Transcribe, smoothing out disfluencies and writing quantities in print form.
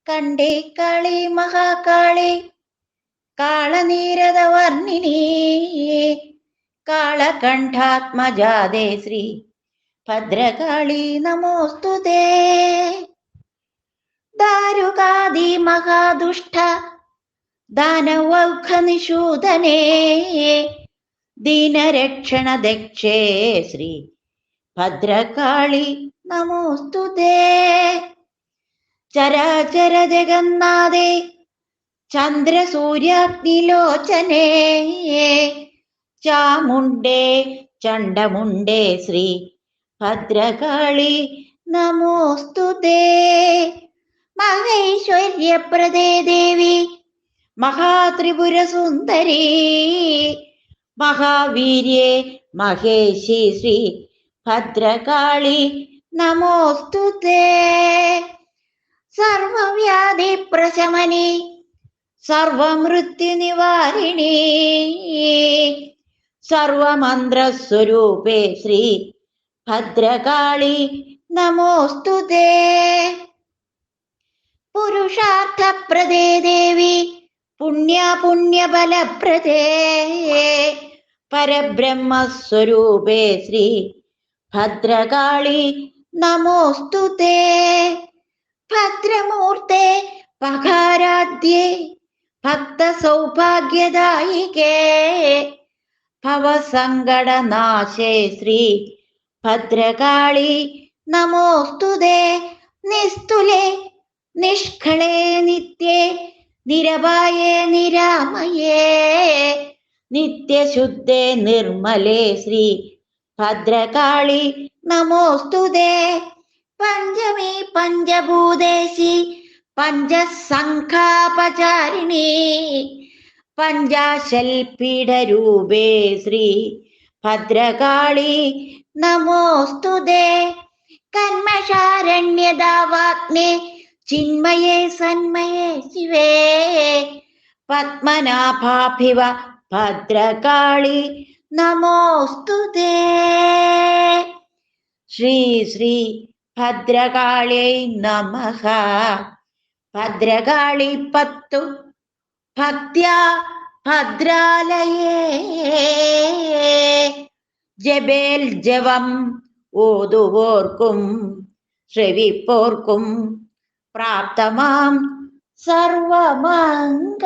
കണ്ടേ കാളി മഹാകാളി കാളനീരദവർണിനി കാളകണ്ഠാത്മജാതേ ശ്രീ ഭദ്രകാളി നമോസ്തുതേ. ദാരുകാദി മഹാദുഷ്ട ദാനവൗഘനിഷൂദനേ ദീനരക്ഷണ ദക്ഷേ ശ്രീ ഭദ്രകാളി നമോസ്തുതേ. ചരാചര ജഗന്നാഥേ ചന്ദ്രസൂര്യാഗ്നിലോചനേ ചാമുണ്ടേ ചണ്ഡമുണ്ടേ ശ്രീ ഭദ്രകാളി നമോസ്തുതേ. മഹൈശ്വര്യപ്രദേ ദേവി മഹാത്രിപുരസുന്ദരീ മഹാവീര്യേ മഹേശി ശ്രീ ഭദ്രകാളി നമോസ്തുതേ. സർവവ്യാധി പ്രശമനി സർവമൃത്യുനിവാരിണി സർവമന്ത്രസ്വരൂപേ ശ്രീ ഭദ്രകാളി നമോസ്തുതേ. പുരുഷാർത്ഥപ്രദേ ദേവി പുണ്യഫലപ്രദേ പരബ്രഹ്മസ്വരൂപേ ശ്രീ ഭദ്രകാളി നമോസ്തുതേ. ഭദ്രമൂർത്തേ പകാരാധ്യേ ഭക്തസൗഭാഗ്യദായികേ ഭവസങ്കടനാശേ ശ്രീ ഭദ്രകാളി നമോസ്തുതേ. നിസ്തുലേ നിഷ്കളേ നിത്യേ നിരപായേ നിരാമയേ നിത്യശുദ്ധേ നിർമ്മലേ ശ്രീ ഭദ്രകാളി നമോസ്തുതേ. പഞ്ചമി പഞ്ചഭൂതേശി പഞ്ചസംഘാപചാരിണി പഞ്ചാശൽപീഠരൂപേ ശ്രീ ഭദ്രകാളി നമോസ്തുതേ. കന്മഷാരണ്യദാവാഗ്നേ ചിന്മയേ സന്മയേ ശിവേ പത്മനാഭാഭിവ ഭദ്രകാളി നമോസ്തുതേ. ശ്രീ ശ്രീ ഭദ്രകാളിയൈ നമഃ. ഭദ്രകാളി പത്തു ഭക്ത്യാ ഭദ്രാലയേ ജപേൽ ജപം ഓതുവോർക്കും ശ്രവിപ്പോർക്കും പ്രാപ്തമാം സർവമംഗളം.